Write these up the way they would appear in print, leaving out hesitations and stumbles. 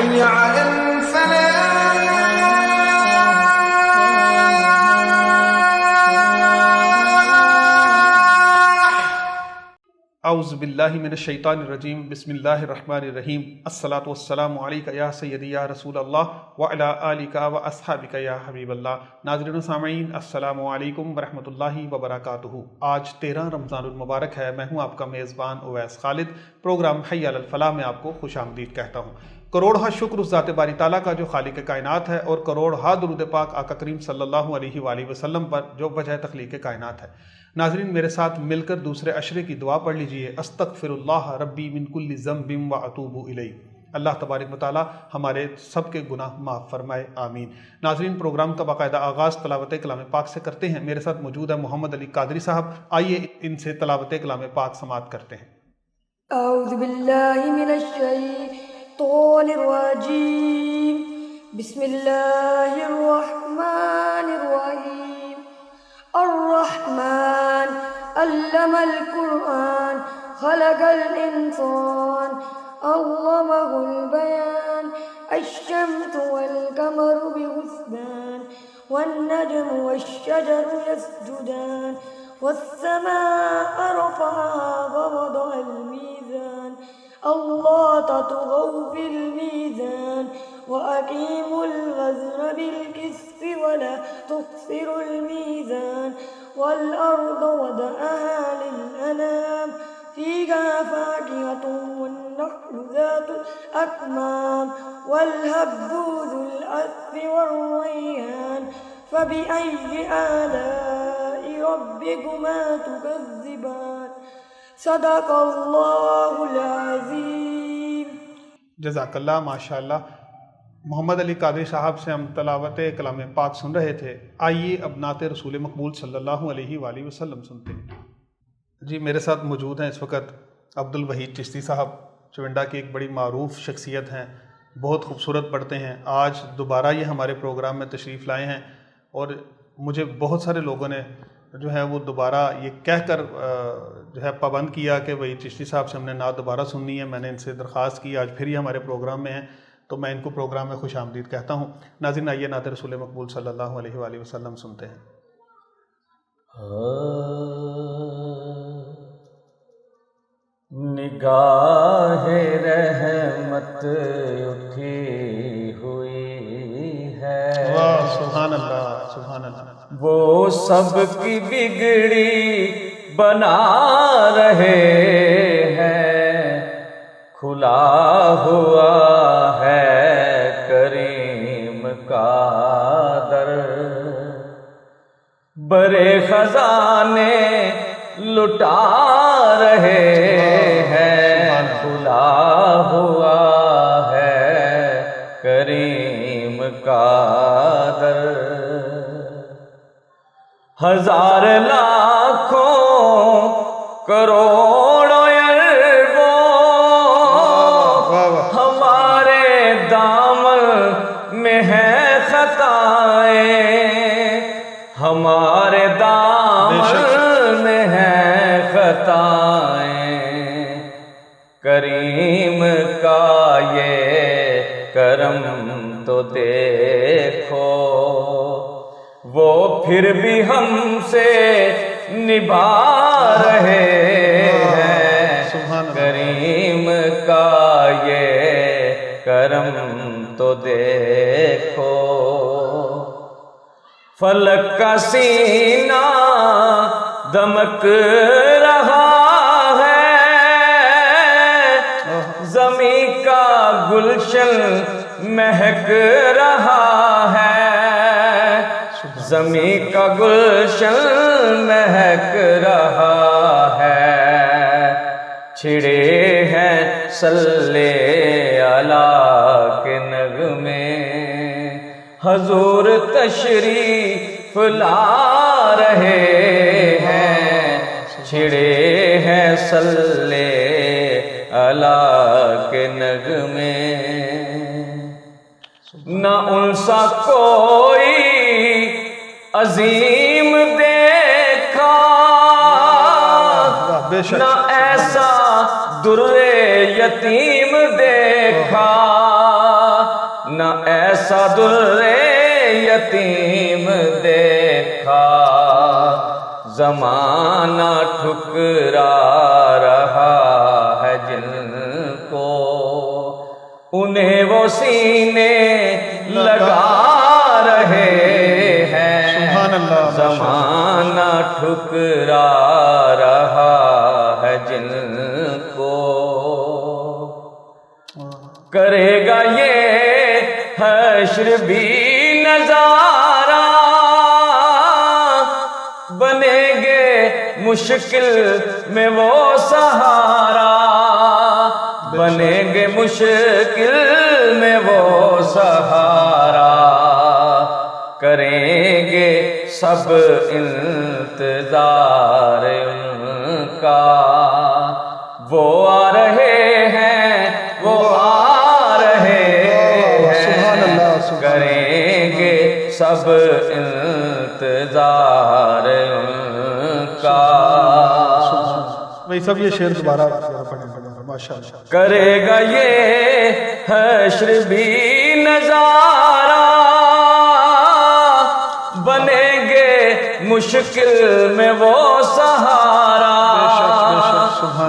حي على اعوذ باللہ من الشیطان الرجیم بسم اللہ الرحمن الرحیم الصلاۃ والسلام علیک یا سیدی یا رسول اللہ وعلی آلک و اصحابک یا حبیب اللہ۔ ناظرین و سامعین السلام علیکم ورحمۃ اللہ وبرکاتہ۔ آج 13 رمضان المبارک ہے۔ میں ہوں آپ کا میزبان اویس خالد۔ پروگرام حی علی الفلاح میں آپ کو خوش آمدید کہتا ہوں۔ کروڑہا شکر اس ذات باری تعالیٰ کا جو خالق کائنات ہے، اور کروڑہا درود پاک آقا کریم صلی اللہ علیہ وآلہ وسلم پر جو وجہ تخلیق کائنات ہے۔ ناظرین میرے ساتھ مل کر دوسرے عشرے کی دعا پڑھ لیجئے۔ استغفر اللہ ربی من کل ذنب واتوب الیہ۔ اللہ تبارک و تعالی ہمارے سب کے گناہ معاف فرمائے، آمین۔ ناظرین پروگرام کا باقاعدہ آغاز تلاوت کلام پاک سے کرتے ہیں۔ میرے ساتھ موجود ہے محمد علی قادری صاحب۔ آئیے ان سے تلاوت کلام پاک سماعت کرتے ہیں۔ اعوذ باللہ من الشیطان الرجیم، بسم اللہ الرحمن الرحیم۔ الرحمن علم القرآن خلق الانسان علمه البيان الشمس والقمر بحسبان والنجم والشجر يسجدان والسماء رفعها ووضع الميزان ألا تطغوا في الميزان وأقيموا الوزن بالقسط ولا تخسروا الميزان والأرض وضعها للأنام فيها فاكهة والنخل ذات الأكمام والهب ذو العصف والريحان فبأي آلاء ربكما تكذبان صدق اللہ العظیم۔ جزاک اللہ، ماشاء اللہ۔ محمد علی قادری صاحب سے ہم تلاوت کلام پاک سن رہے تھے۔ آئیے اب نعت رسول مقبول صلی اللہ علیہ وآلہ وسلم سنتے ہیں۔ جی میرے ساتھ موجود ہیں اس وقت عبد الوحید چشتی صاحب، چونڈا کی ایک بڑی معروف شخصیت ہیں، بہت خوبصورت پڑھتے ہیں۔ آج دوبارہ یہ ہمارے پروگرام میں تشریف لائے ہیں، اور مجھے بہت سارے لوگوں نے جو ہے وہ دوبارہ یہ کہہ کر جو ہے پابند کیا کہ وہی چشتی صاحب سے ہم نے نعت دوبارہ سننی ہے۔ میں نے ان سے درخواست کی، آج پھر یہ ہمارے پروگرام میں ہیں، تو میں ان کو پروگرام میں خوش آمدید کہتا ہوں۔ ناظرین آئیے نعت رسول مقبول صلی اللہ علیہ وآلہ وسلم سنتے ہیں۔ نگاہ رحمت اٹھی ہوئی ہے، واہ سبحان اللہ سبحان اللہ۔ وہ سب کی بگڑی بنا رہے ہیں، کھلا ہوا ہے کریم کا در، بڑے خزانے لٹا رہے ہیں، کھلا ہوا ہے کریم کا در، ہزار لاکھوں کروڑوں اربوں ہمارے دامن میں ہے خطائیں، ہمارے دامن میں ہے خطائیں، کریم کا یہ کرم تو دیکھو، وہ پھر بھی ہم سے نبھا رہے ہیں، کریم کا یہ کرم تو دیکھو، فلک کا سینہ دمک رہا ہے، زمین کا گلشن مہک رہا ہے، زمین کا گلشن مہک رہا ہے، چھڑے ہیں صلی اللہ کے نغمے، حضور تشریف لا رہے ہیں، چھڑے ہیں صلی اللہ کے نغمے، نہ ان سا کوئی عظیم دیکھا، نہ ایسا در یتیم دیکھا، نہ ایسا درے یتیم دیکھا زمانہ ٹھکرا رہا ہے جن کو انہیں وہ سینے لگا رہے ہیں سبحان اللہ زمانہ ٹھکرا رہا ہے جن کو کرے گا یہ حشر بھی نظارہ بنیں گے مشکل میں وہ سہارا بنیں گے مشکل میں وہ سہارا کریں گے سب انتظار ان کا وہ آ رہے ہیں وہ آ رہے ہیں کریں گے سب انتظار ان کا بھائی سب یہ شعر دوبارہ پڑھیں ماشاءاللہ کرے گا یہ حشر بھی نظارہ بنیں گے مشکل میں وہ سہارا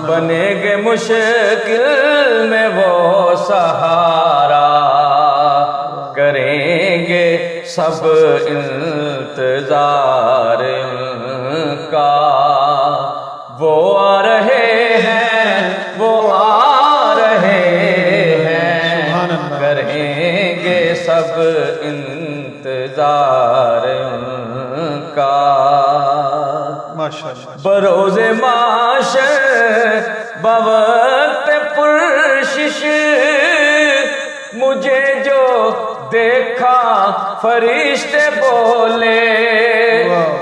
بنیں گے مشکل میں وہ سہارا کریں گے سب انتظار ان کا وہ آ رہے ہیں وہ آ رہے ہیں کریں گے سب انتظار ان کا بروز معاشر بوقت پرشش مجھے جو دیکھا فرشتے بولے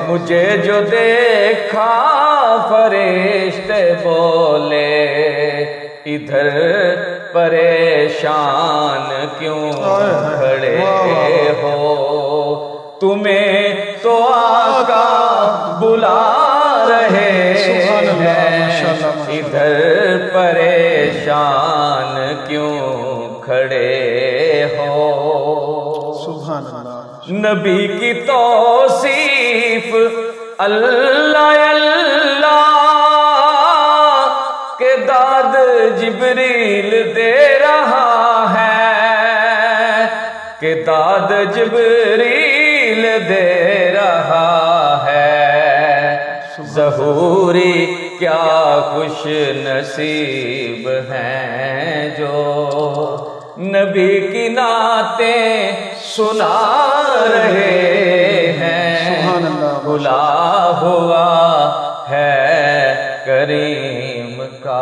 مجھے جو دیکھا فرشتے بولے ادھر پریشان کیوں کھڑے ہو تمہیں تو آقا بلا رہے ہیں ادھر پریشان کیوں کھڑے ہو نبی کی توصیف اللہ اللہ کے داد جبریل دے رہا ہے کہ داد جبریل دے رہا ہے ظہوری کیا خوش نصیب ہیں جو نبی کی نعتیں سنا رہے ہیں بھلا ہوا ہے کریم کا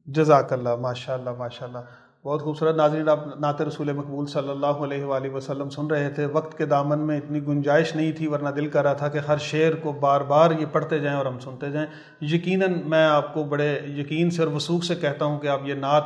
جزاک اللہ ماشاءاللہ ماشاءاللہ بہت خوبصورت ناظرین آپ نعت رسول مقبول صلی اللہ علیہ وآلہ وسلم سن رہے تھے وقت کے دامن میں اتنی گنجائش نہیں تھی ورنہ دل کر رہا تھا کہ ہر شعر کو بار بار یہ پڑھتے جائیں اور ہم سنتے جائیں یقیناً میں آپ کو بڑے یقین سے اور وثوق سے کہتا ہوں کہ آپ یہ نعت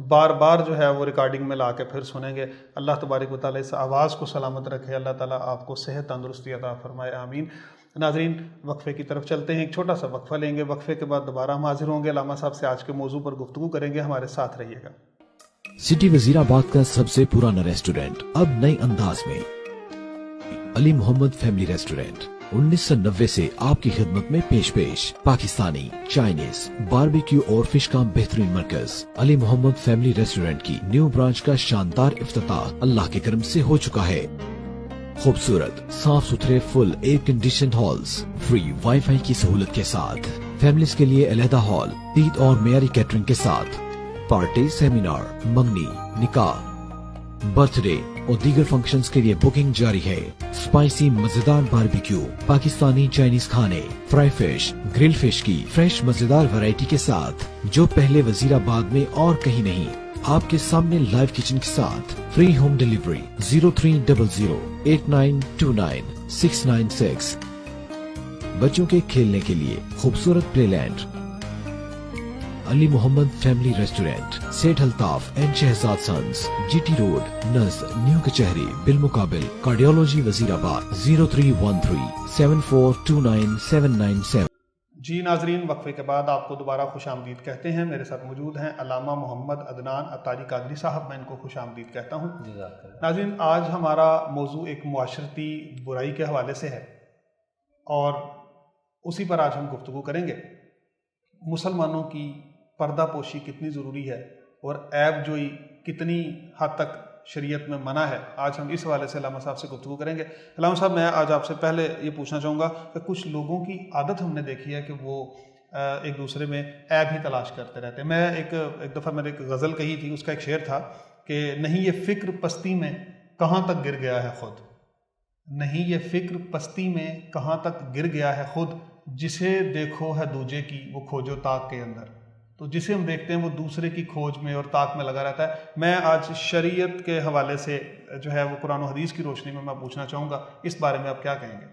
بار بار جو ہے وہ ریکارڈنگ میں لا کے پھر سنیں گے اللہ تبارک و تعالیٰ اس آواز کو سلامت رکھے اللہ تعالیٰ آپ کو صحت تندرستی عطا فرمائے آمین ناظرین وقفے کی طرف چلتے ہیں ایک چھوٹا سا وقفہ لیں گے وقفے کے بعد دوبارہ ہم حاضر ہوں گے علامہ صاحب سے آج کے موضوع پر گفتگو کریں گے ہمارے ساتھ رہیے گا سٹی وزیر آباد کا سب سے پرانا ریسٹورینٹ اب نئے انداز میں علی محمد فیملی ریسٹورینٹ 1990 سے آپ کی خدمت میں پیش پاکستانی چائنیز باربیکیو اور فش کا بہترین مرکز علی محمد فیملی ریسٹورینٹ کی نیو برانچ کا شاندار افتتاح اللہ کے کرم سے ہو چکا ہے خوبصورت صاف ستھرے full air conditioned halls free wifi کی سہولت کے ساتھ فیملیز کے لیے علیحدہ ہال عید اور معیاری کیٹرنگ کے ساتھ پارٹی سیمینار منگنی نکاح برتھ ڈے اور دیگر فنکشنز کے لیے بکنگ جاری ہے اسپائسی مزیدار باربیکیو پاکستانی چائنیز کھانے فرائی فش گرل فش کی فریش مزیدار ویرائٹی کے ساتھ جو پہلے وزیر آباد میں اور کہیں نہیں آپ کے سامنے لائیو کچن کے ساتھ فری ہوم ڈیلیوری 030089299696 بچوں کے کھیلنے کے لیے خوبصورت play land Ali Muhammad family restaurant Seth Altaf and Shahzad sons G T road نزد نیو کچہری بالمقابل کارڈیولوجی وزیر آباد 031374299797 جی ناظرین، وقفے کے بعد آپ کو دوبارہ خوش آمدید کہتے ہیں۔ میرے ساتھ موجود ہیں علامہ محمد عدنان عطاری قادری صاحب، میں ان کو خوش آمدید کہتا ہوں۔ ناظرین، آج ہمارا موضوع ایک معاشرتی برائی کے حوالے سے ہے اور اسی پر آج ہم گفتگو کریں گے۔ مسلمانوں کی پردہ پوشی کتنی ضروری ہے اور عیب جوئی کتنی حد تک شریعت میں منع ہے، آج ہم اس حوالے سے علامہ صاحب سے گفتگو کریں گے۔ علامہ صاحب، میں آج آپ سے پہلے یہ پوچھنا چاہوں گا کہ کچھ لوگوں کی عادت ہم نے دیکھی ہے کہ وہ ایک دوسرے میں عیب ہی تلاش کرتے رہتے ہیں۔ میں ایک دفعہ میں نے ایک غزل کہی تھی، اس کا ایک شعر تھا کہ نہیں یہ فکر پستی میں کہاں تک گر گیا ہے خود، نہیں یہ فکر پستی میں کہاں تک گر گیا ہے خود، جسے دیکھو ہے دوجے کی وہ کھوجو طاق کے اندر۔ تو جسے ہم دیکھتے ہیں وہ دوسرے کی کھوج میں اور طاق میں لگا رہتا ہے۔ میں آج شریعت کے حوالے سے جو ہے وہ قرآن و حدیث کی روشنی میں پوچھنا چاہوں گا، اس بارے میں آپ کیا کہیں گے؟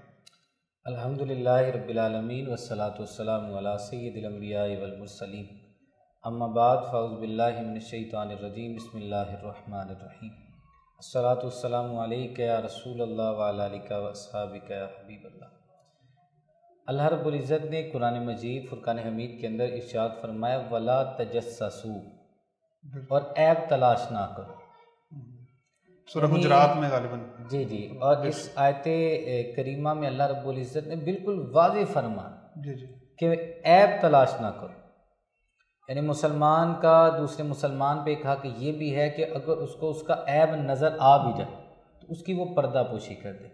الحمدللہ رب العالمین والصلاة والسلام علی سید الانبیاء والمرسلین، اما بعد فاعوذ باللہ من الشیطان الرجیم، بسم اللہ الرحمن الرحیم، الصلاة والسلام علیک یا رسول اللہ وعلی آلک واصحابک یا حبیب اللہ۔ اللہ رب العزت نے قرآن مجید فرقان حمید کے اندر ارشاد فرمایا وَلَا تَجَسَّسُوا، اور عیب تلاش نہ کرو۔ سورہ حجرات میں غالباً جی اور اس آیت کریمہ میں اللہ رب العزت نے بالکل واضح فرمایا کہ عیب تلاش نہ کرو، یعنی مسلمان کا دوسرے مسلمان پہ ایک حق یہ بھی ہے کہ اگر اس کو اس کا عیب نظر آ بھی جائے تو اس کی وہ پردہ پوشی کر دے۔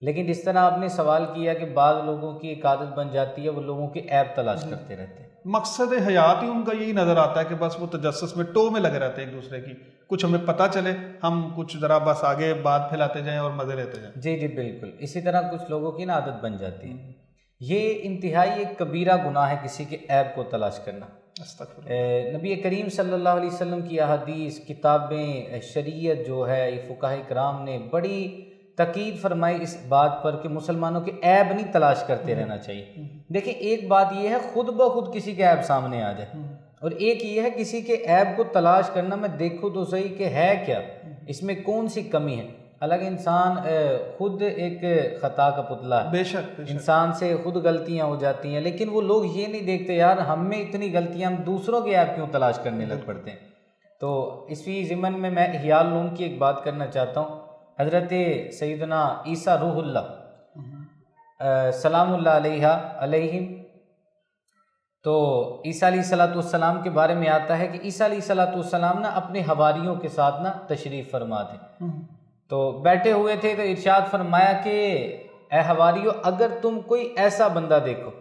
لیکن جس طرح آپ نے سوال کیا کہ بعض لوگوں کی ایک عادت بن جاتی ہے وہ لوگوں کے عیب تلاش کرتے رہتے ہیں، مقصد حیات ہی ان کا یہی نظر آتا ہے کہ بس وہ تجسس میں ٹو میں لگے رہتے ہیں ایک دوسرے کی، کچھ ہمیں پتہ چلے ہم کچھ ذرا بس آگے بات پھیلاتے جائیں اور مزے لیتے جائیں۔ جی بالکل، اسی طرح کچھ لوگوں کی نا عادت بن جاتی ہے۔ یہ انتہائی ایک کبیرہ گناہ ہے کسی کے عیب کو تلاش کرنا۔ نبی کریم صلی اللہ علیہ وسلم کی احادیث، کتابیں، شریعت جو ہے، یہ فقہاء کرام نے بڑی تاکید فرمائی اس بات پر کہ مسلمانوں کے عیب نہیں تلاش کرتے رہنا چاہیے۔ دیکھیں، ایک بات یہ ہے خود بخود کسی کے عیب سامنے آ جائے، اور ایک یہ ہے کسی کے عیب کو تلاش کرنا، میں دیکھوں تو صحیح کہ ہے کیا، اس میں کون سی کمی ہے۔ حالانکہ انسان خود ایک خطا کا پتلا ہے، بے شک انسان سے خود غلطیاں ہو جاتی ہیں، لیکن وہ لوگ یہ نہیں دیکھتے یار ہم میں اتنی غلطیاں، ہم دوسروں کے عیب کیوں تلاش کرنے لگ پڑتے ہیں۔ تو اسی ضمن میں احیاء العلوم کی ایک بات کرنا چاہتا ہوں۔ حضرت سیدنا عیسیٰ روح اللہ سلام اللہ علیہم، تو عیسیٰ علیہ السلام کے بارے میں آتا ہے کہ عیسیٰ علیہ السلام نا اپنے حواریوں کے ساتھ نا تشریف فرما تھے، تو بیٹھے ہوئے تھے تو ارشاد فرمایا کہ اے حواریوں، اگر تم کوئی ایسا بندہ دیکھو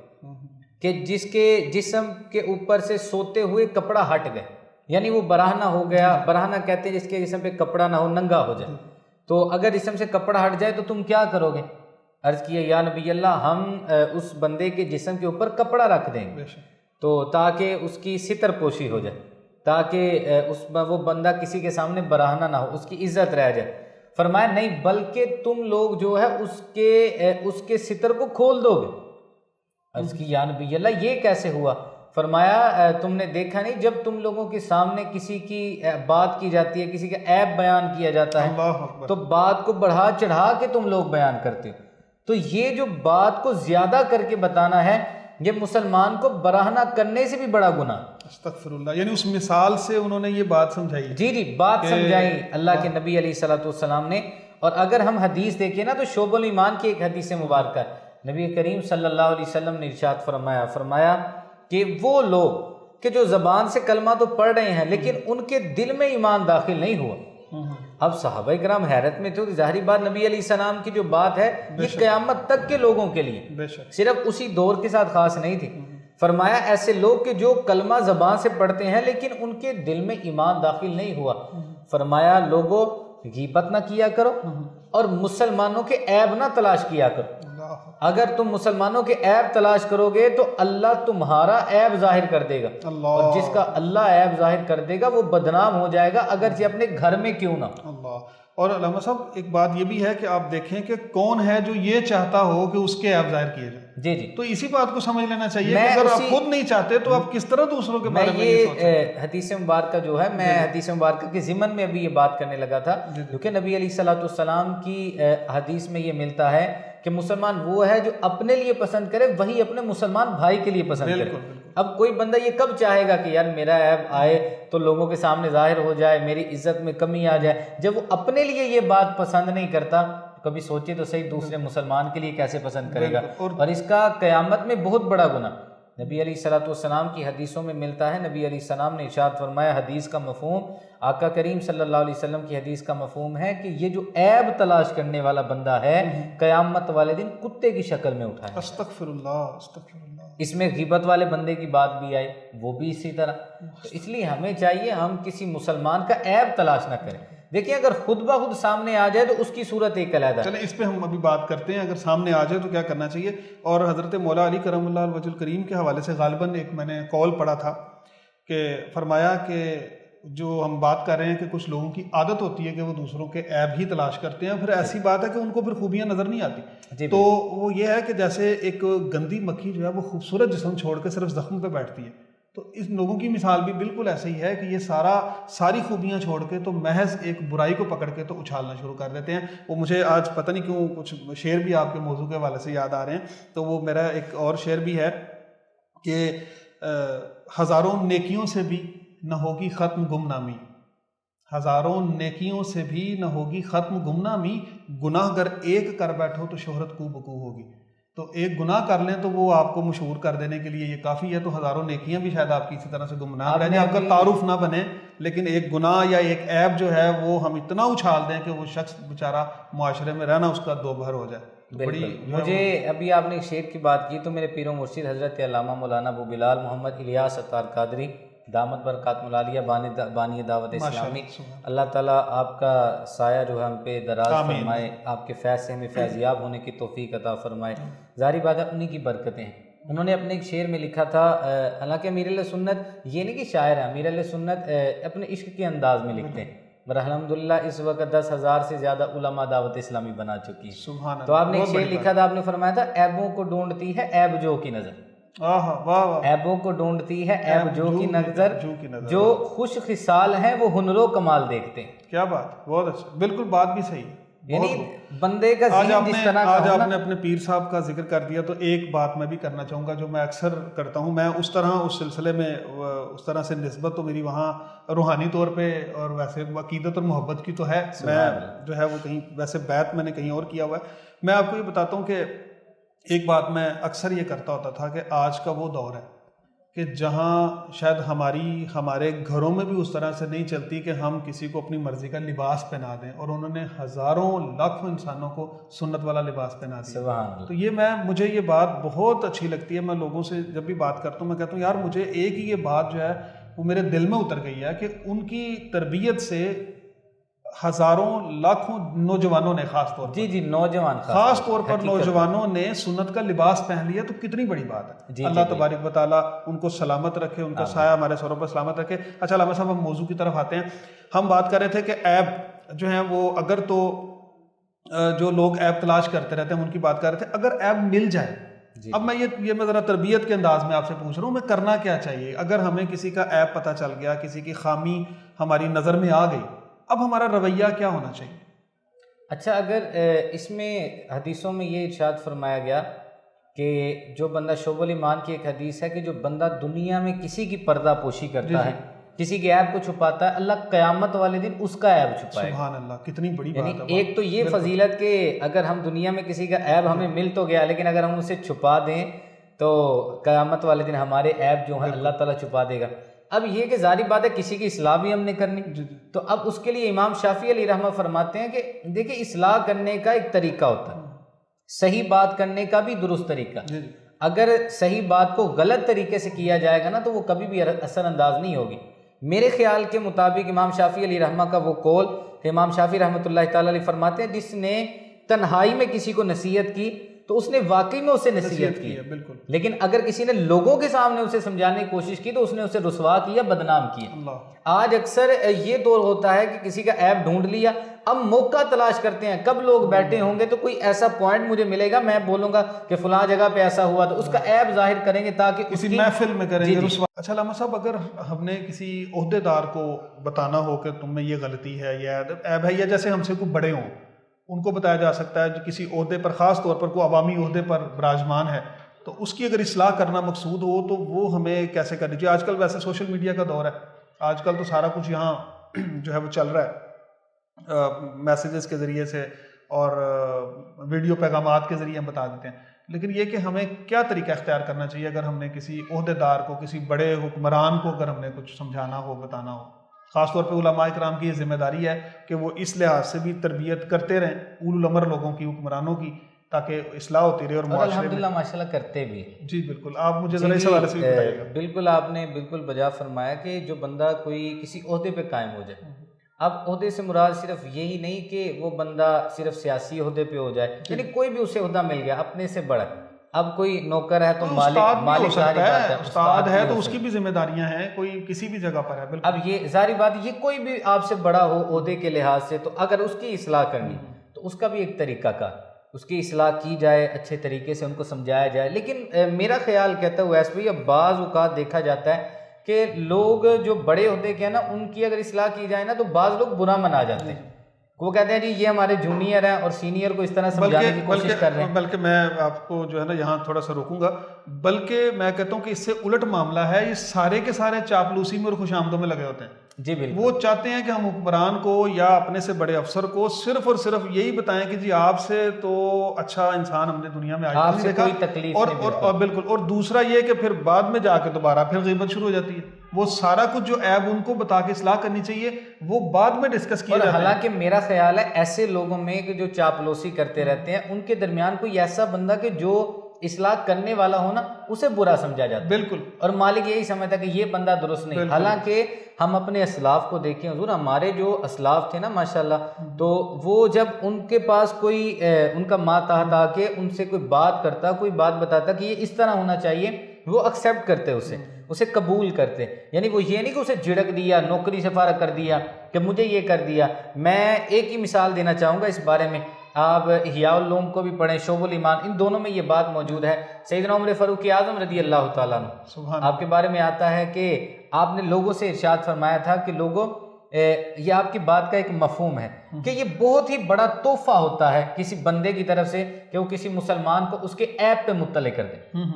کہ جس کے جسم کے اوپر سے سوتے ہوئے کپڑا ہٹ گئے، یعنی وہ برہنہ ہو گیا، برہنہ کہتے ہیں جس کے جسم پہ کپڑا نہ ہو، ننگا ہو جائے، تو اگر جسم سے کپڑا ہٹ جائے تو تم کیا کرو گے؟ عرض کیا یا نبی اللہ، ہم اس بندے کے جسم کے اوپر کپڑا رکھ دیں گے تو تاکہ اس کی ستر پوشی ہو جائے، تاکہ وہ بندہ کسی کے سامنے برہنہ نہ ہو، اس کی عزت رہ جائے۔ فرمایا نہیں، بلکہ تم لوگ جو ہے اس کے ستر کو کھول دو گے۔ عرض کی یا نبی اللہ، یہ کیسے ہوا؟ فرمایا تم نے دیکھا نہیں جب تم لوگوں کے سامنے کسی کی بات کی جاتی ہے، کسی کا عیب بیان کیا جاتا ہے تو بات کو بڑھا چڑھا کے تم لوگ بیان کرتے ہو، تو یہ جو بات کو زیادہ کر کے بتانا ہے یہ مسلمان کو برہنہ کرنے سے بھی بڑا گناہ۔ استغفر اللہ، یعنی اس مثال سے انہوں نے یہ بات سمجھائی۔ جی بات سمجھائی اللہ کے نبی علیہ السلام نے۔ اور اگر ہم حدیث دیکھیں نا تو شعب الایمان کی ایک حدیث مبارکہ ہے، نبی کریم صلی اللہ علیہ وسلم نے ارشاد فرمایا کہ وہ لوگ کہ جو زبان سے کلمہ تو پڑھ رہے ہیں لیکن ان کے دل میں ایمان داخل نہیں ہوا۔ اب صحابہ کرام حیرت میں تھے، ظاہری بات نبی علیہ السلام کی جو بات ہے یہ قیامت تک کے لوگوں کے لیے، صرف اسی دور کے ساتھ خاص نہیں تھی۔ فرمایا ایسے لوگ کہ جو کلمہ زبان سے پڑھتے ہیں لیکن ان کے دل میں ایمان داخل نہیں ہوا۔ فرمایا لوگوں غیبت نہ کیا کرو اور مسلمانوں کے عیب نہ تلاش کیا کرو۔ اگر تم مسلمانوں کے عیب تلاش کرو گے تو اللہ تمہارا عیب ظاہر کر دے گا، اور جس کا اللہ عیب ظاہر کر دے گا وہ بدنام ہو جائے گا اگرچہ اپنے گھر میں کیوں نہ۔ اور علامہ صاحب ایک بات یہ بھی ہے کہ آپ دیکھیں کہ کون ہے جو یہ چاہتا ہو کہ اس کے عیب ظاہر کیے جائیں۔ جی تو اسی بات کو سمجھ لینا چاہیے کہ اگر آپ خود نہیں چاہتے تو آپ کس طرح دوسروں کے بارے میں یہ سوچیں۔ حدیث مبارکہ جو ہے، میں حدیث مبارکہ کے ضمن میں ابھی یہ بات کرنے لگا تھا، کیونکہ نبی علیہ السلام کی حدیث میں یہ ملتا ہے کہ مسلمان وہ ہے جو اپنے لیے پسند کرے وہی اپنے مسلمان بھائی کے لیے پسند کرے. اب کوئی بندہ یہ کب چاہے گا کہ یار میرا عیب آئے تو لوگوں کے سامنے ظاہر ہو جائے, میری عزت میں کمی آ جائے, جب وہ اپنے لیے یہ بات پسند نہیں کرتا کبھی سوچے تو صحیح دوسرے مسلمان کے لیے کیسے پسند کرے گا. اور اس کا قیامت میں بہت بڑا گناہ نبی علیہ الصلوۃ والسلام کی حدیثوں میں ملتا ہے. نبی علیہ السلام نے ارشاد فرمایا, حدیث کا مفہوم آقا کریم صلی اللہ علیہ وسلم کی حدیث کا مفہوم ہے کہ یہ جو عیب تلاش کرنے والا بندہ ہے قیامت والے دن کتے کی شکل میں اٹھائے. استغفر اللہ استغفر اللہ. اس میں غیبت والے بندے کی بات بھی آئی, وہ بھی اسی طرح. تو اس لیے ہمیں چاہیے ہم کسی مسلمان کا عیب تلاش نہ کریں. دیکھیں اگر خود بخود سامنے آ جائے تو اس کی صورت ایک علیحدہ. چلیں اس پہ ہم ابھی بات کرتے ہیں, اگر سامنے آ جائے تو کیا کرنا چاہیے. اور حضرت مولا علی کرم اللہ الوجہ الکریم کے حوالے سے غالباً ایک میں نے قول پڑھا تھا کہ فرمایا کہ جو ہم بات کر رہے ہیں کہ کچھ لوگوں کی عادت ہوتی ہے کہ وہ دوسروں کے عیب ہی تلاش کرتے ہیں, پھر ایسی بات ہے کہ ان کو پھر خوبیاں نظر نہیں آتی. تو وہ یہ ہے کہ جیسے ایک گندی مکھی جو ہے وہ خوبصورت جسم چھوڑ کے صرف زخم پہ بیٹھتی ہے, تو اس لوگوں کی مثال بھی بالکل ایسے ہی ہے کہ یہ ساری خوبیاں چھوڑ کے تو محض ایک برائی کو پکڑ کے تو اچھالنا شروع کر دیتے ہیں. وہ مجھے آج پتہ نہیں کیوں کچھ شعر بھی آپ کے موضوع کے حوالے سے یاد آ رہے ہیں, تو وہ میرا ایک اور شعر بھی ہے کہ ہزاروں نیکیوں سے بھی نہ ہوگی ختم گمنامی, ہزاروں نیکیوں سے بھی نہ ہوگی ختم گمنامی, گناہ گر ایک کر بیٹھو تو شہرت کو بکو ہوگی. تو ایک گناہ کر لیں تو وہ آپ کو مشہور کر دینے کے لیے یہ کافی ہے. تو ہزاروں نیکیاں بھی شاید آپ کی اسی طرح سے گمنام رہ جائیں, آپ کا تعارف نہ بنے, لیکن ایک گناہ یا ایک عیب جو ہے وہ ہم اتنا اچھال دیں کہ وہ شخص بیچارہ معاشرے میں رہنا اس کا دو بھر ہو جائے. بالکل. مجھے ابھی آپ نے ایک شعر کی بات کی تو میرے پیر و مرشد حضرت علامہ مولانا ابو بلال محمد الیاس ستار قادری دامت برکات ملالیہ بانی دعوت اسلامی, اللہ تعالیٰ آپ کا سایہ جو ہے ہم پہ دراز فرمائے, آپ کے فیض سے ہمیں فیضیاب ہونے کی توفیق عطا فرمائے. ظاہری بات ہے انہی کی برکتیں ہیں. انہوں نے اپنے ایک شعر میں لکھا تھا, حالانکہ امیر علیہ سنت یہ نہیں کہ شاعر ہے, امیر علیہ سنت اپنے عشق کے انداز میں لکھتے ہیں. اور الحمدللہ اس وقت 10,000 سے زیادہ علماء دعوت اسلامی بنا چکی ہے. تو آپ نے ایک شعر لکھا تھا, آپ نے فرمایا تھا, عیبوں کو ڈھونڈتی ہے عیب جو کی نظر, عیبوں کو ڈھونڈتی ہے عیب جو کی نظر, جو خوش خصال ہیں وہ ہنر و کمال دیکھتے ہیں. کیا بات, بہت اچھا, بالکل بات بھی صحیح. یعنی بندے کا آج آپ نے اپنے پیر صاحب کا ذکر کر دیا, تو ایک بات میں بھی کرنا چاہوں گا جو میں اکثر کرتا ہوں. میں اس سلسلے میں اس طرح سے نسبت تو میری وہاں روحانی طور پہ اور ویسے عقیدت اور محبت کی تو ہے, میں جو ہے وہ کہیں ویسے بیعت میں نے کہیں اور کیا ہوا ہے. میں آپ کو یہ بتاتا ہوں کہ ایک بات میں اکثر یہ کرتا ہوتا تھا کہ آج کا وہ دور ہے کہ جہاں شاید ہمارے گھروں میں بھی اس طرح سے نہیں چلتی کہ ہم کسی کو اپنی مرضی کا لباس پہنا دیں, اور انہوں نے ہزاروں لاکھوں انسانوں کو سنت والا لباس پہنا دیا. تو یہ مجھے یہ بات بہت اچھی لگتی ہے. میں لوگوں سے جب بھی بات کرتا ہوں میں کہتا ہوں یار مجھے ایک ہی یہ بات جو ہے وہ میرے دل میں اتر گئی ہے کہ ان کی تربیت سے ہزاروں لاکھوں نوجوانوں نے خاص طور پر نوجوانوں نے سنت کا لباس پہن لیا. تو کتنی بڑی بات ہے. اللہ تبارک و تعالیٰ ان کو سلامت رکھے, ان کا سایہ ہمارے سروں پر سلامت رکھے. اچھا علامہ صاحب ہم موضوع کی طرف آتے ہیں. ہم بات کر رہے تھے کہ عیب جو ہیں وہ اگر تو جو لوگ عیب تلاش کرتے رہتے ہیں ان کی بات کر رہے تھے, اگر عیب مل جائے. اب میں یہ ذرا تربیت کے انداز میں آپ سے پوچھ رہا ہوں, میں کرنا کیا چاہیے اگر ہمیں کسی کا عیب پتہ چل گیا, کسی کی خامی ہماری نظر میں آ گئی, اب ہمارا رویہ کیا ہونا چاہیے؟ اچھا, اگر اس میں حدیثوں میں یہ ارشاد فرمایا گیا کہ جو بندہ شعب الایمان کی ایک حدیث ہے کہ جو بندہ دنیا میں کسی کی پردہ پوشی کرتا ہے, کسی کے عیب کو چھپاتا ہے, اللہ قیامت والے دن اس کا عیب چھپائے. سبحان اللہ, کتنی بڑی بات ہے. ایک تو یہ فضیلت کہ اگر ہم دنیا میں کسی کا عیب ہمیں مل تو گیا, لیکن اگر ہم اسے چھپا دیں تو قیامت والے دن ہمارے عیب جو ہیں اللہ تعالیٰ چھپا دے گا. اب یہ کہ ظاہری بات ہے کسی کی اصلاح بھی ہم نے کرنی, تو اب اس کے لیے امام شافعی علیہ رحمہ فرماتے ہیں کہ دیکھیں اصلاح کرنے کا ایک طریقہ ہوتا ہے, صحیح بات کرنے کا بھی درست طریقہ. اگر صحیح بات کو غلط طریقے سے کیا جائے گا نا تو وہ کبھی بھی اثر انداز نہیں ہوگی. میرے خیال کے مطابق امام شافعی علیہ رحمہ کا وہ قول کہ امام شافعی رحمۃ اللہ تعالیٰ علیہ فرماتے ہیں جس نے تنہائی میں کسی کو نصیحت کی تو اس نے واقعی میں اسے نصیحت کی, بالکل. لیکن اگر کسی نے لوگوں کے سامنے اسے سمجھانے کی کوشش کی تو اس نے اسے رسوا کیا, بدنام کیا. آج اکثر یہ دور ہوتا ہے کہ کسی کا عیب ڈھونڈ لیا, اب موقع تلاش کرتے ہیں کب لوگ بیٹھے ہوں گے تو کوئی ایسا پوائنٹ مجھے ملے گا, میں بولوں گا کہ فلاں جگہ پہ ایسا ہوا, تو اس کا عیب ظاہر کریں گے تاکہ کسی محفل میں کریں گے. اچھا علامہ صاحب, اگر ہم نے کسی عہدے دار کو بتانا ہو کہ تم میں یہ غلطی ہے, یہ عیب ہے, یا جیسے ہم سے کوئی بڑے ہوں ان کو بتایا جا سکتا ہے جو کسی عہدے پر، خاص طور پر کوئی عوامی عہدے پر براجمان ہے، تو اس کی اگر اصلاح کرنا مقصود ہو تو وہ ہمیں کیسے کرنی چاہیے. آج کل ویسے سوشل میڈیا کا دور ہے، آج کل تو سارا کچھ یہاں جو ہے وہ چل رہا ہے میسیجز کے ذریعے سے اور ویڈیو پیغامات کے ذریعے ہم بتا دیتے ہیں. لیکن یہ کہ ہمیں کیا طریقہ اختیار کرنا چاہیے اگر ہم نے کسی عہدے دار کو، کسی بڑے حکمران کو اگر ہم نے کچھ سمجھانا ہو، بتانا ہو. خاص طور پہ علماء کرام کی یہ ذمہ داری ہے کہ وہ اس لحاظ سے بھی تربیت کرتے رہیں اولو الامر لوگوں کی، حکمرانوں کی، تاکہ اصلاح ہوتی رہے اور معاشرے میں. الحمدللہ ماشاءاللہ کرتے بھی. جی بالکل، آپ مجھے ذرا اس حوالے سے بھی بتائیے گا. بالکل، آپ نے بالکل بجا فرمایا کہ جو بندہ کوئی کسی عہدے پہ قائم ہو جائے، اب عہدے سے مراد صرف یہی نہیں کہ وہ بندہ صرف سیاسی عہدے پہ ہو جائے، یعنی کوئی بھی اسے عہدہ مل گیا اپنے سے بڑا. اب کوئی نوکر ہے تو مالک ہے، استاد ہے تو اس کی بھی ذمہ داریاں ہیں، کوئی کسی بھی جگہ پر ہے. بالکل. اب یہ ظاہری بات، یہ کوئی بھی آپ سے بڑا ہو عہدے کے لحاظ سے، تو اگر اس کی اصلاح کرنی تو اس کا بھی ایک طریقہ کار، اس کی اصلاح کی جائے، اچھے طریقے سے ان کو سمجھایا جائے. لیکن میرا خیال کہتا ہے ویسے بھی اب بعض اوقات دیکھا جاتا ہے کہ لوگ جو بڑے عہدے کے ہیں نا، ان کی اگر اصلاح کی جائے نا تو بعض لوگ برا منا جاتے ہیں. وہ کہتے ہیں جی یہ ہمارے جونیئر ہیں اور سینئر کو اس طرح سمجھانے کی کوشش کر رہے ہیں. بلکہ میں آپ کو جو ہے نا یہاں تھوڑا سا روکوں گا، بلکہ میں کہتا ہوں کہ اس سے الٹ معاملہ ہے. یہ سارے کے سارے چاپلوسی میں اور خوش آمدوں میں لگے ہوتے ہیں. جی بالکل. وہ چاہتے ہیں کہ ہم حکمران کو یا اپنے سے بڑے افسر کو صرف اور صرف یہی بتائیں کہ جی آپ سے تو اچھا انسان ہم نے دنیا میں آج نہیں دیکھا، کوئی تکلیف اور بالکل. اور دوسرا یہ کہ پھر بعد میں جا کے دوبارہ پھر غیبت شروع ہو جاتی ہے. وہ سارا کچھ جو عیب ان کو بتا کے اصلاح کرنی چاہیے وہ بعد میں ڈسکس کیا جاتا ہے. حالانکہ میرا خیال ہے ایسے لوگوں میں کہ جو چاپلوسی کرتے رہتے ہیں، ان کے درمیان کوئی ایسا بندہ کہ جو اصلاح کرنے والا ہو نا، اسے برا سمجھا جاتا ہے. بالکل. اور مالک یہی سمجھتا ہے کہ یہ بندہ درست نہیں. حالانکہ ہم اپنے اسلاف کو دیکھیں حضور، ہمارے جو اسلاف تھے نا ماشاءاللہ، تو وہ جب ان کے پاس کوئی ان کا ماتحت آ کے ان سے کوئی بات کرتا، کوئی بات بتاتا کہ یہ اس طرح ہونا چاہیے، وہ ایکسیپٹ کرتے، اسے قبول کرتے. یعنی وہ یہ نہیں کہ اسے جھڑک دیا، نوکری سے فارغ کر دیا کہ مجھے یہ کر دیا. میں ایک ہی مثال دینا چاہوں گا اس بارے میں، آپ احیاء العلوم کو بھی پڑھیں، شعب الایمان، ان دونوں میں یہ بات موجود ہے. سیدنا عمر فاروق اعظم رضی اللہ تعالیٰ عنہ، آپ کے بارے میں آتا ہے کہ آپ نے لوگوں سے ارشاد فرمایا تھا کہ لوگوں، یہ آپ کی بات کا ایک مفہوم ہے کہ یہ بہت ہی بڑا تحفہ ہوتا ہے کسی بندے کی طرف سے کہ وہ کسی مسلمان کو اس کے عیب پہ مطلع کر دے.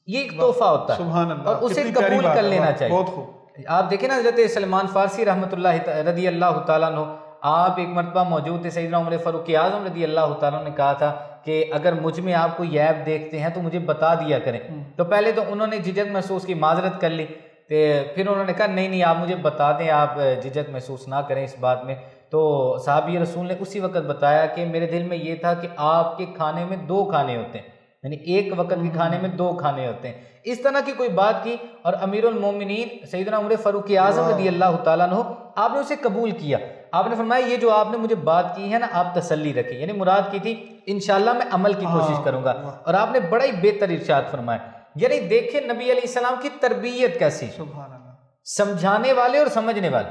یہ ایک تحفہ ہوتا ہے سبحان اللہ، اور اسے قبول کر لینا چاہیے. بہت خوب. آپ دیکھیں نا حضرت سلمان فارسی رحمۃ اللہ رضی اللہ تعالیٰ عنہ، آپ ایک مرتبہ موجود تھے، سیدنا عمر فاروق اعظم رضی اللہ تعالیٰ نے کہا تھا کہ اگر مجھ میں آپ کوئی عیب دیکھتے ہیں تو مجھے بتا دیا کریں. تو پہلے تو انہوں نے جھجک محسوس کی، معذرت کر لی. پھر انہوں نے کہا نہیں آپ مجھے بتا دیں، آپ جھجک محسوس نہ کریں اس بات میں. تو صحابی رسول نے اسی وقت بتایا کہ میرے دل میں یہ تھا کہ آپ کے کھانے میں 2 کھانے ہوتے ہیں، یعنی ایک وقت کے کھانے میں 2 کھانے ہوتے ہیں. اس طرح کی کوئی بات کی اور امیر المومنین سیدنا عمر فاروق اعظم رضی اللہ تعالیٰ عنہ، آپ نے اسے قبول کیا. آپ نے فرمایا یہ جو آپ نے مجھے بات کی ہے نا، آپ تسلی رکھیں، یعنی مراد کی تھی انشاءاللہ میں عمل کی کوشش کروں گا. اور آپ نے بڑا ہی بہتر ارشاد فرمایا. یعنی دیکھیں نبی علیہ السلام کی تربیت کیسی، سبحان اللہ، سمجھانے والے اور سمجھنے والے.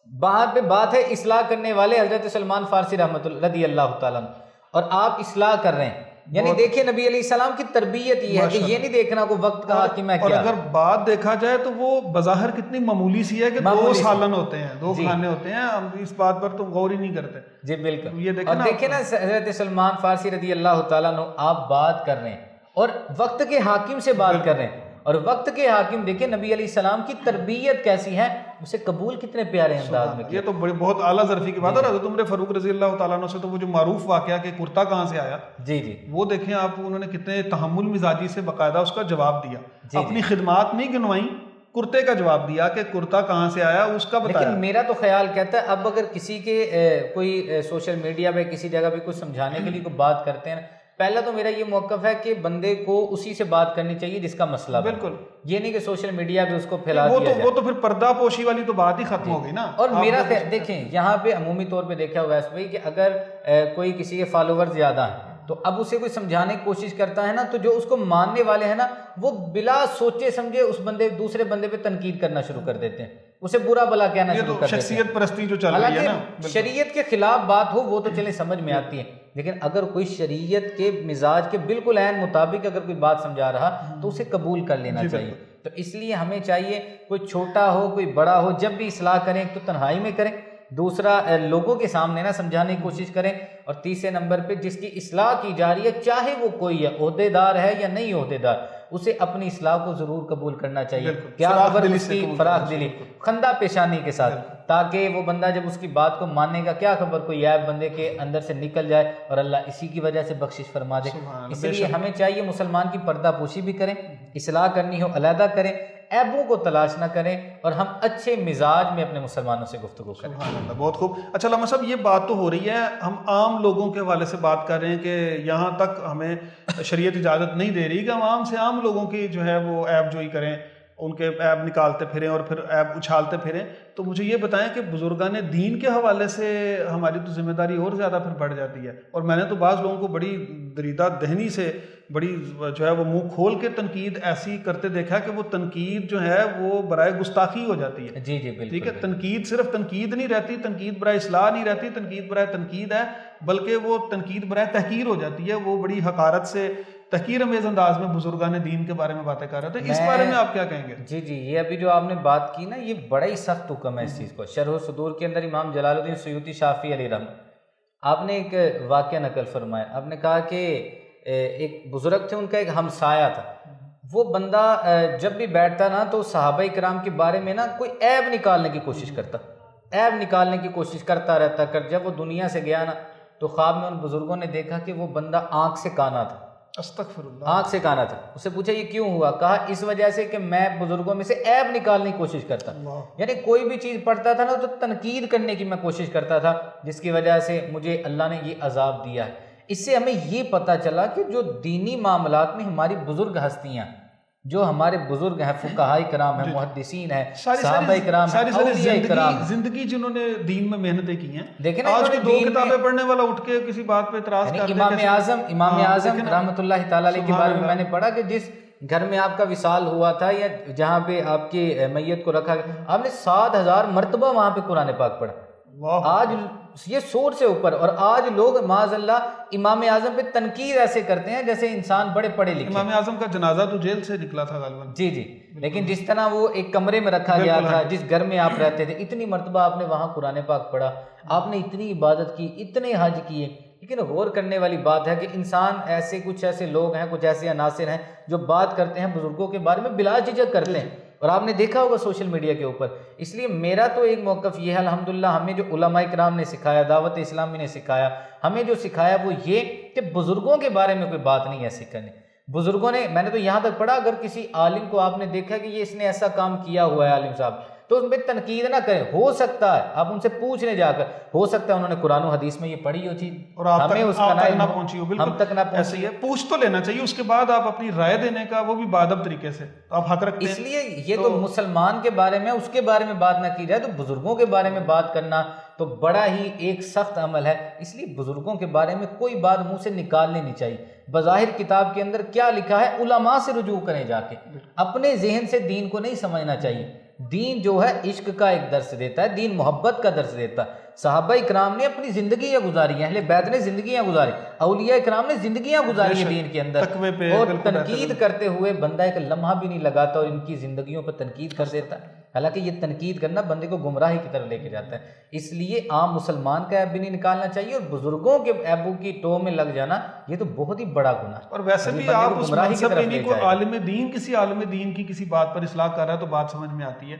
بات پہ بات ہے اصلاح کرنے والے حضرت سلمان فارسی رحمۃ اللہ رضی اللہ تعالیٰ عنہ، اور آپ اصلاح کر رہے ہیں. یعنی دیکھیں نبی علیہ السلام کی تربیت یہ ہے کہ یہ نہیں دیکھنا کو وقت کا حاکم ہے کیا. اور اگر بات دیکھا جائے تو وہ بظاہر کتنی معمولی سی ہے کہ 2 سالن ہوتے ہیں، 2 کھانے ہوتے ہیں، ہم اس بات پر تو غور ہی نہیں کرتے. جی بالکل. یہ اور دیکھیں نا حضرت سلمان فارسی رضی اللہ تعالیٰ عنہ، آپ بات کر رہے ہیں اور وقت کے حاکم سے بات کر رہے ہیں. اور وقت کے حاکم دیکھیں نبی علیہ السلام کی تربیت کیسی ہے، اسے قبول کتنے پیارے انداز میں کیا. یہ تو بہت اعلیٰ ظرفی کی بات ہے. حضرت عمر فاروق رضی اللہ تعالیٰ عنہ سے تو وہ جو معروف واقعہ کہ کرتا کہاں سے آیا، جی وہ دیکھیں آپ، انہوں نے کتنے تحمل مزاجی سے باقاعدہ اس کا جواب دیا. اپنی خدمات نہیں گنوائیں، کرتے کا جواب دیا کہ کرتا کہاں سے آیا اس کا بتایا. لیکن میرا تو خیال کہتا ہے اب اگر کسی کے کوئی سوشل میڈیا پہ کسی جگہ پہ کچھ سمجھانے کے لیے کوئی بات کرتے ہیں، پہلا تو میرا یہ موقف ہے کہ بندے کو اسی سے بات کرنی چاہیے جس کا مسئلہ. بالکل. یہ نہیں کہ سوشل میڈیا پہ اس کو پھیلا دیا جائے. وہ تو پھر پردہ پوشی والی تو بات ہی ختم ہو گئی نا. اور میرا دیکھیں یہاں پہ عمومی طور پہ دیکھا ہوا ہے کہ اگر کوئی کسی کے فالوور زیادہ ہیں تو اب اسے کوئی سمجھانے کی کوشش کرتا ہے نا، تو جو اس کو ماننے والے ہیں نا، وہ بلا سوچے سمجھے اس دوسرے بندے پہ تنقید کرنا شروع کر دیتے ہیں، اسے برا بلا کہنا شروع کر دیتے ہیں. شخصیت پرستی جو چل رہی ہے نا، شریعت کے خلاف بات ہو وہ تو چلے سمجھ میں آتی ہے، لیکن اگر کوئی شریعت کے مزاج کے بالکل عین مطابق اگر کوئی بات سمجھا رہا تو اسے قبول کر لینا چاہیے. تو اس لیے ہمیں چاہیے کوئی چھوٹا ہو کوئی بڑا ہو، جب بھی اصلاح کریں تو تنہائی میں کریں، دوسرا لوگوں کے سامنے نہ سمجھانے کی کوشش کریں، اور تیسرے نمبر پہ جس کی اصلاح کی جا رہی ہے چاہے وہ کوئی ہے، عہدے دار ہے یا نہیں عہدے دار، اسے اپنی اصلاح کو ضرور قبول کرنا چاہیے. کیا خبر اس کی فراخ دلی خندہ پیشانی کے ساتھ، تاکہ وہ بندہ جب اس کی بات کو مانے گا کیا خبر کوئی عیب بندے کے اندر سے نکل جائے اور اللہ اسی کی وجہ سے بخشش فرما دے. اس لیے ہمیں چاہیے مسلمان کی پردہ پوشی بھی کریں، اصلاح کرنی ہو علیحدہ کریں، عیبوں کو تلاش نہ کریں، اور ہم اچھے مزاج میں اپنے مسلمانوں سے گفتگو کریں. سبحان اللہ، بہت خوب. اچھا علامہ صاحب، یہ بات تو ہو رہی ہے، ہم عام لوگوں کے حوالے سے بات کر رہے ہیں کہ یہاں تک ہمیں شریعت اجازت نہیں دے رہی کہ ہم عام سے عام لوگوں کی جو ہے وہ عیب جوئی کریں، ان کے عیب نکالتے پھریں اور پھر عیب اچھالتے پھریں. تو مجھے یہ بتائیں کہ بزرگان دین کے حوالے سے ہماری تو ذمہ داری اور زیادہ پھر بڑھ جاتی ہے. اور میں نے تو بعض لوگوں کو بڑی دریدہ دہنی سے بڑی جو ہے وہ منہ کھول کے تنقید ایسی کرتے دیکھا کہ وہ تنقید جو ہے وہ برائے گستاخی ہو جاتی ہے. جی بالکل. ٹھیک ہے، تنقید صرف تنقید نہیں رہتی، تنقید برائے اصلاح نہیں رہتی، تنقید برائے تنقید ہے، بلکہ وہ تنقید برائے تحقیر ہو جاتی ہے. وہ بڑی حقارت سے تحقیر امیز انداز میں بزرگان دین کے بارے میں باتیں کر رہے تھے. اس بارے میں آپ کیا کہیں گے؟ جی یہ ابھی جو آپ نے بات کی نا، یہ بڑا ہی سخت حکم ہے اس چیز کو. شرح الصدور کے اندر امام جلال الدین سیوطی شافعی علیہ رحمۃ، آپ نے ایک واقعہ نقل فرمایا. آپ نے کہا کہ ایک بزرگ تھے، ان کا ایک ہمسایہ تھا. وہ بندہ جب بھی بیٹھتا نا تو صحابہ کرام کے بارے میں نا کوئی عیب نکالنے کی کوشش کرتا، عیب نکالنے کی کوشش کرتا رہتا. جب وہ دنیا سے گیا نا تو خواب میں ان بزرگوں نے دیکھا کہ وہ بندہ آنکھ سے کانا تھا. استغفر اللہ. آنکھ سے کانا تھا. اس سے پوچھا یہ کیوں ہوا؟ کہا اس وجہ سے کہ میں بزرگوں میں سے عیب نکالنے کی کوشش کرتا. یعنی کوئی بھی چیز پڑھتا تھا نا تو تنقید کرنے کی میں کوشش کرتا تھا، جس کی وجہ سے مجھے اللہ نے یہ عذاب دیا ہے. اس سے ہمیں یہ پتہ چلا کہ جو دینی معاملات میں ہماری بزرگ ہستیاں، جو ہمارے بزرگ ہیں، فقہاء کرام ہیں، محدثین ہیں، صحابہ کرام ہیں، اولیاء کرام، زندگی جنہوں نے دین میں محنتیں کی ہیں. دیکھیں نا، آج دو کتابیں پڑھنے والا اٹھ کے کسی بات پہ اعتراض کرتے ہیں. امام اعظم رحمۃ اللہ تعالی علیہ کے بارے میں نے پڑھا کہ جس گھر میں آپ کا وصال ہوا تھا یا جہاں پہ آپ کی میت کو رکھا گیا، آپ نے 7,000 مرتبہ وہاں پہ قرآن پاک پڑھا. آج یہ 100 سے اوپر، اور آج لوگ معاذ اللہ امام اعظم پہ تنقید ایسے کرتے ہیں جیسے انسان بڑے پڑھے لکھے. امام اعظم کا جنازہ تو جیل سے نکلا تھا غالباً. جی لیکن جس طرح وہ ایک کمرے میں رکھا گیا تھا، جس گھر میں آپ رہتے تھے، اتنی مرتبہ آپ نے وہاں قرآن پاک پڑھا، آپ نے اتنی عبادت کی، اتنے حج کیے. لیکن غور کرنے والی بات ہے کہ انسان کچھ ایسے لوگ ہیں، کچھ ایسے عناصر ہیں جو بات کرتے ہیں بزرگوں کے بارے میں بلا جھجک کرتے ہیں، اور آپ نے دیکھا ہوگا سوشل میڈیا کے اوپر. اس لیے میرا تو ایک موقف یہ ہے، الحمدللہ ہمیں جو علماء کرام نے سکھایا، دعوت اسلامی نے سکھایا، ہمیں جو سکھایا وہ یہ کہ بزرگوں کے بارے میں کوئی بات نہیں ایسی کرنی. بزرگوں نے، میں نے تو یہاں تک پڑھا، اگر کسی عالم کو آپ نے دیکھا کہ یہ اس نے ایسا کام کیا ہوا ہے عالم صاحب، تو ان پہ تنقید نہ کریں. ہو سکتا ہے آپ ان سے پوچھ لیں جا کر، ہو سکتا ہے انہوں نے قرآن و حدیث میں یہ پڑھی ہو چیز اور آپ ہمیں اس کا نہ پہنچی ہو. ہم تک نہ ایسے پہنچی ہی ہے، پوچھ تو لینا چاہیے، اس کے بعد آپ اپنی رائے دینے کا وہ بھی بادب طریقے سے آپ حق رکھتے ہیں. اس لیے یہ تو مسلمان کے بارے میں، اس کے بارے میں بات نہ کی جائے تو بزرگوں کے بارے میں بات کرنا تو بڑا ہی ایک سخت عمل ہے. اس لیے بزرگوں کے بارے میں کوئی بات منہ سے نکالنی نہیں چاہیے. بظاہر کتاب کے اندر کیا لکھا ہے، علماء سے رجوع کریں جا کے. اپنے ذہن سے دین کو نہیں سمجھنا چاہیے. دین جو ہے عشق کا ایک درس دیتا ہے، دین محبت کا درس دیتا ہے. صحابہ اکرام نے اپنی زندگیاں گزاری ہیں، اہل بیت نے زندگیاں گزاری، اولیاء اکرام نے زندگیاں گزاری ہیں دین کے اندر. اور تنقید کرتے ہوئے بندہ ایک لمحہ بھی نہیں لگاتا اور ان کی زندگیوں پر تنقید کر دیتا ہے. حالانکہ یہ تنقید کرنا بندے کو گمراہی کی طرف لے کے جاتا ہے. اس لیے عام مسلمان کا عیب بھی نہیں نکالنا چاہیے، اور بزرگوں کے عیبوں کی ٹو میں لگ جانا یہ تو بہت ہی بڑا گناہ ہے. اور ویسے بھی آپ اس منصب میں کوئی عالم دین کسی عالم دین کی کسی بات پر اصلاح کر رہا ہے تو بات سمجھ میں آتی ہے،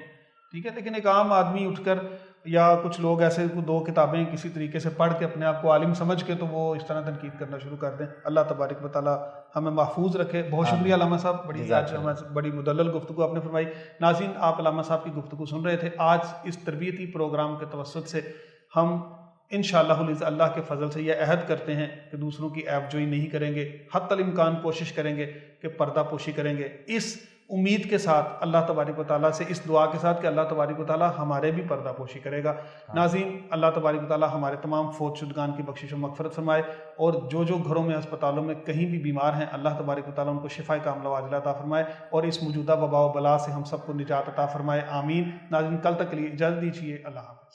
ٹھیک ہے. لیکن ایک عام آدمی اٹھ کر یا کچھ لوگ ایسے دو کتابیں کسی طریقے سے پڑھ کے اپنے آپ کو عالم سمجھ کے تو وہ اس طرح تنقید کرنا شروع کر دیں. اللہ تبارک و تعالیٰ ہمیں محفوظ رکھے. بہت شکریہ علامہ صاحب، بڑی مدلل گفتگو آپ نے فرمائی. ناظرین، آپ علامہ صاحب کی گفتگو سن رہے تھے. آج اس تربیتی پروگرام کے توسط سے ہم انشاءاللہ اللہ کے فضل سے یہ عہد کرتے ہیں کہ دوسروں کی عیب جوئی نہیں کریں گے، حتی الامکان کوشش کریں گے کہ پردہ پوشی کریں گے، اس امید کے ساتھ اللہ تبارک و تعالیٰ سے، اس دعا کے ساتھ کہ اللہ تبارک و تعالیٰ ہمارے بھی پردہ پوشی کرے گا. ناظرین، اللہ تبارک و تعالیٰ ہمارے تمام فوت شدگان کی بخشش و مغفرت فرمائے، اور جو گھروں میں، اسپتالوں میں کہیں بھی بیمار ہیں، اللہ تبارک و تعالیٰ ان کو شفا کاملہ وعاجلہ عطا فرمائے، اور اس موجودہ وبا و بلا سے ہم سب کو نجات عطا فرمائے. آمین. ناظرین، کل تک کے لیے اجازت دیجیے. اللہ حافظ.